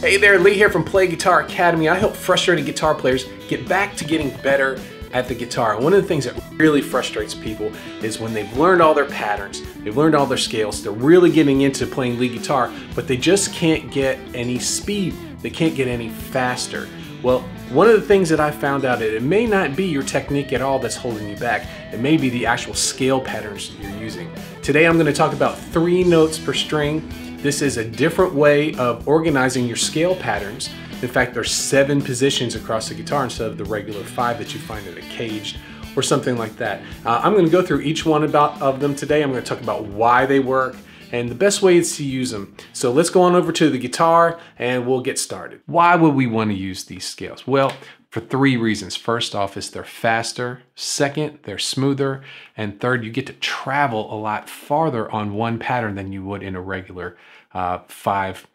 Hey there, Lee here from Play Guitar Academy. I help frustrated guitar players get back to getting better at the guitar. One of the things that really frustrates people is when they've learned all their patterns, they've learned all their scales, they're really getting into playing lead guitar, but they just can't get any speed. They can't get any faster. Well, one of the things that I found out is it may not be your technique at all that's holding you back. It may be the actual scale patterns you're using. Today I'm going to talk about 3 notes per string. This is a different way of organizing your scale patterns. In fact, there's 7 positions across the guitar instead of the regular 5 that you find in a caged or something like that. I'm going to go through each one of them today. I'm going to talk about why they work and the best way is to use them. So let's go on over to the guitar and we'll get started. Why would we want to use these scales? Well, for 3 reasons. First off is they're faster. Second, they're smoother. And third, you get to travel a lot farther on one pattern than you would in a regular 5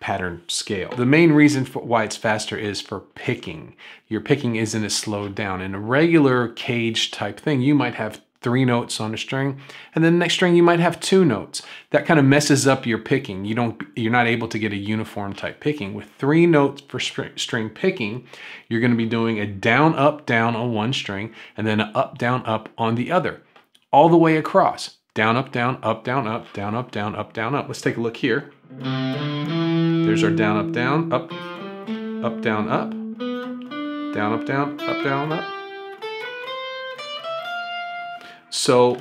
pattern scale. The main reason for why it's faster is for picking. Your picking isn't as slowed down. In a regular cage type thing, you might have 3 notes on a string, and then the next string you might have 2 notes. That kind of messes up your picking. You're not able to get a uniform type picking. With 3 notes for string picking, you're going to be doing a down, up, down on one string, and then an up, down, up on the other, all the way across. Down, up, down, up, down, up, down, up, down, up, down, up. Let's take a look here. There's our down, up, down, up, down, up, down, up, down, up, down, up. So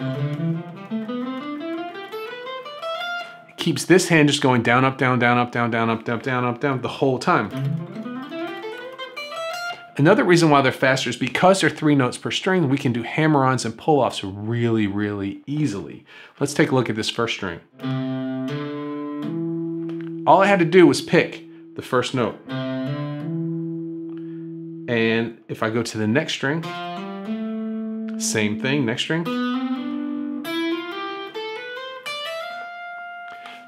it keeps this hand just going down, up, down, down, up, down, down, up, down, down, up, down the whole time. Another reason why they're faster is because they're 3 notes per string, we can do hammer-ons and pull-offs really, really easily. Let's take a look at this first string. All I had to do was pick the first note. And if I go to the next string, same thing, next string.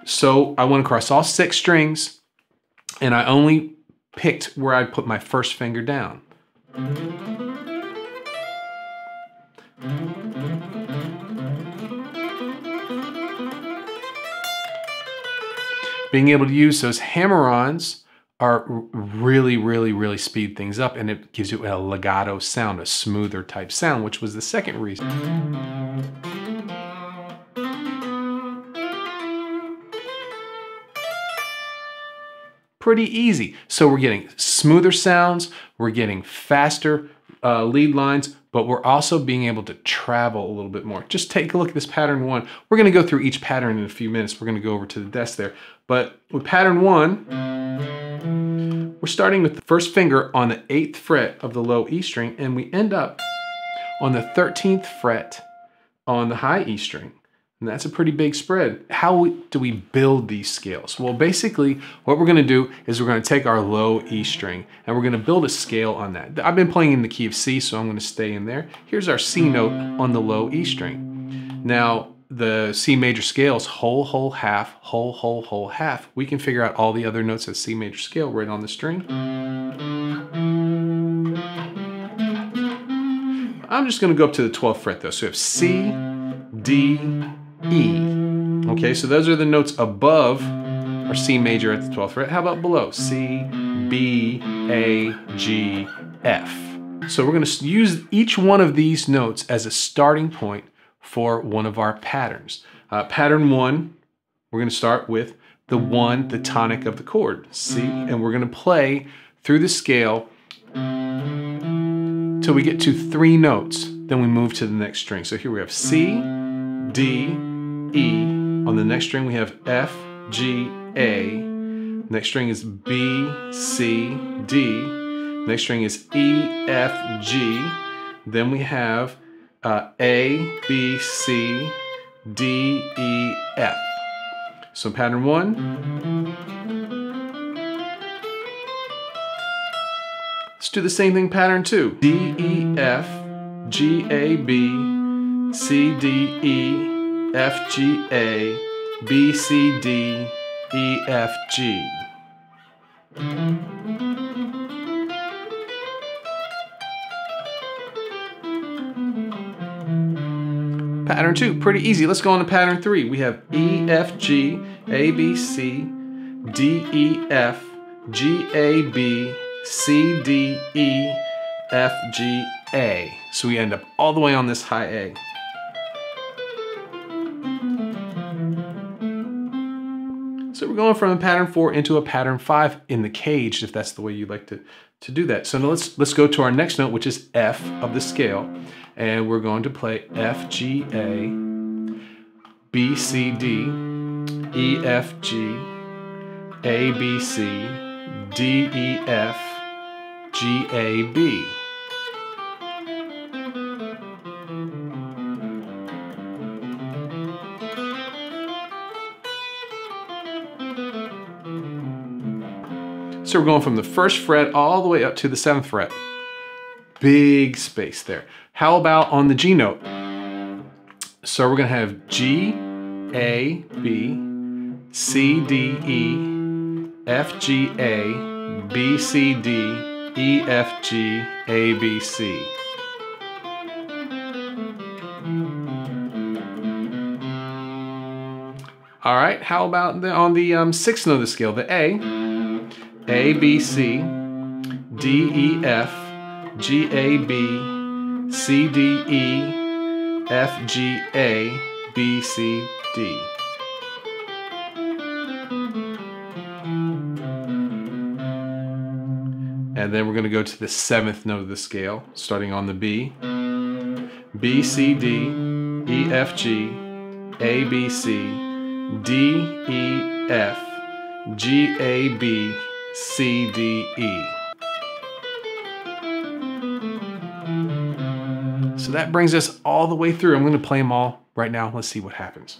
So I went across all 6 strings and I only picked where I'd put my first finger down. Being able to use those hammer-ons are really, really, really speed things up, and it gives you a legato sound, a smoother type sound, which was the second reason. Pretty easy. So we're getting smoother sounds, we're getting faster lead lines, but we're also being able to travel a little bit more. Just take a look at this pattern 1. We're going to go through each pattern in a few minutes. We're going to go over to the desk there. But with pattern 1, we're starting with the first finger on the 8th fret of the low E string, and we end up on the 13th fret on the high E string. And that's a pretty big spread. How do we build these scales? Well, basically, what we're going to do is we're going to take our low E string and we're going to build a scale on that. I've been playing in the key of C, so I'm going to stay in there. Here's our C note on the low E string. Now, the C major scale is whole, whole, half, whole, whole, whole, half. We can figure out all the other notes of C major scale right on the string. I'm just going to go up to the 12th fret though. So we have C, D, E. Okay, so those are the notes above our C major at the 12th fret. How about below? C, B, A, G, F. So we're going to use each one of these notes as a starting point for one of our patterns. Pattern 1, we're going to start with the 1, the tonic of the chord, C, and we're going to play through the scale till we get to 3 notes. Then we move to the next string. So here we have C, D, E. On the next string we have F, G, A. Next string is B, C, D. Next string is E, F, G. Then we have A, B, C, D, E, F. So pattern 1. Let's do the same thing pattern 2. D, E, F, G, A, B, C, D, E, F, G, A, B, C, D, E, F, G. Pattern 2, pretty easy. Let's go on to pattern 3. We have E, F, G, A, B, C, D, E, F, G, A, B, C, D, E, F, G, A. So we end up all the way on this high A. So we're going from a pattern 4 into a pattern 5 in the caged, if that's the way you'd like to do that. So now let's go to our next note, which is F of the scale. And we're going to play F, G, A, B, C, D, E, F, G, A, B, C, D, E, F, G, A, B. So we're going from the 1st fret all the way up to the 7th fret. Big space there. How about on the G note? So we're going to have G, A, B, C, D, E, F, G, A, B, C, D, E, F, G, A, B, C. All right, how about on the 6th note of the scale, the A, B, C, D, E, F, G, A, B, C, D, E, F, G, A, B, C, D. And then we're going to go to the 7th note of the scale, starting on the B. B, C, D, E, F, G, A, B, C, D, E, F, G, A, B, C, D, E. So that brings us all the way through. I'm going to play them all right now. Let's see what happens.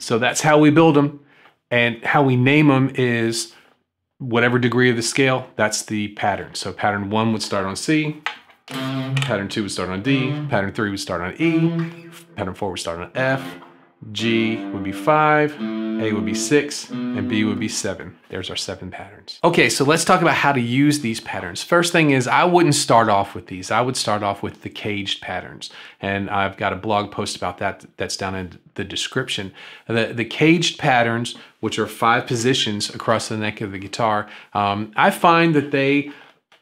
So that's how we build them, and how we name them is whatever degree of the scale, that's the pattern. So pattern 1 would start on C, pattern 2 would start on D, pattern 3 would start on E, pattern 4 would start on F, G would be 5, A would be 6, and B would be 7. There's our 7 patterns. Okay, so let's talk about how to use these patterns. First thing is, I wouldn't start off with these. I would start off with the caged patterns. And I've got a blog post about that that's down in the description. The caged patterns, which are 5 positions across the neck of the guitar, I find that they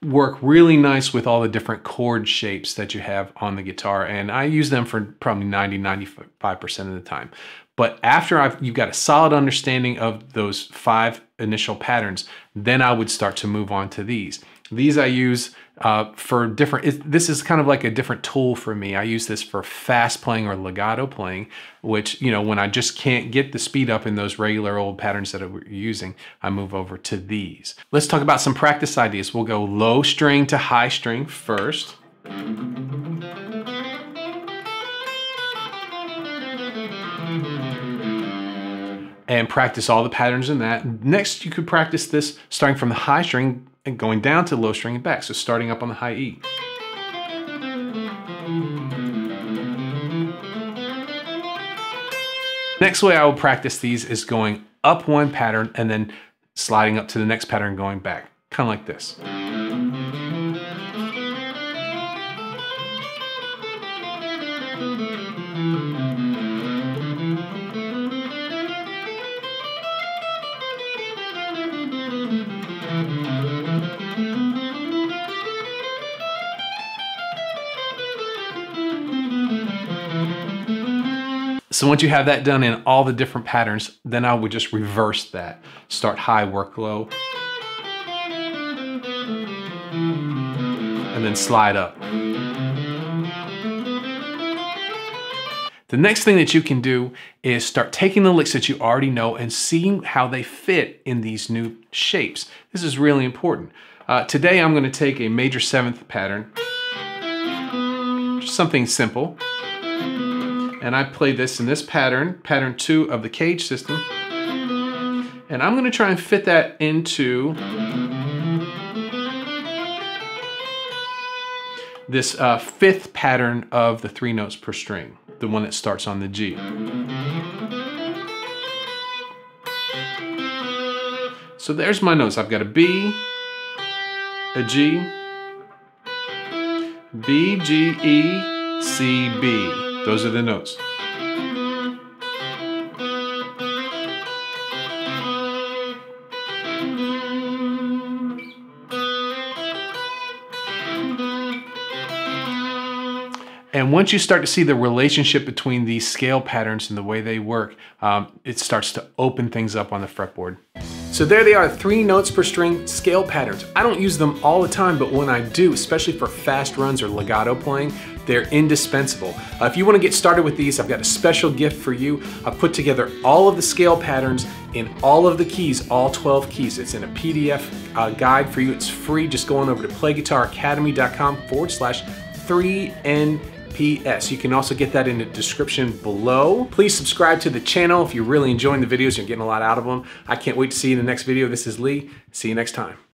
work really nice with all the different chord shapes that you have on the guitar, and I use them for probably 90–95% of the time. But after you've got a solid understanding of those 5 initial patterns, then I would start to move on to these. These I use for different, this is kind of like a different tool for me. I use this for fast playing or legato playing, which, you know, when I just can't get the speed up in those regular old patterns that we're using, I move over to these. Let's talk about some practice ideas. We'll go low string to high string first. And practice all the patterns in that. Next, you could practice this starting from the high string and going down to the low string and back. So starting up on the high E. Next way I will practice these is going up one pattern and then sliding up to the next pattern and going back. Kind of like this. So once you have that done in all the different patterns, then I would just reverse that. Start high, work low, and then slide up. The next thing that you can do is start taking the licks that you already know and seeing how they fit in these new shapes. This is really important. Today I'm going to take a major 7th pattern, just something simple, and I play this in this pattern, pattern 2 of the cage system, and I'm going to try and fit that into this 5th pattern of the 3 notes per string, the one that starts on the G. So there's my notes. I've got a B, a G, B, G, E, C, B. Those are the notes. And once you start to see the relationship between these scale patterns and the way they work, it starts to open things up on the fretboard. So there they are, 3 notes per string scale patterns. I don't use them all the time, but when I do, especially for fast runs or legato playing, they're indispensable. If you want to get started with these, I've got a special gift for you. I've put together all of the scale patterns in all of the keys, all 12 keys. It's in a PDF guide for you. It's free. Just go on over to playguitaracademy.com/3NPS. You can also get that in the description below. Please subscribe to the channel if you're really enjoying the videos. You're getting a lot out of them. I can't wait to see you in the next video. This is Lee. See you next time.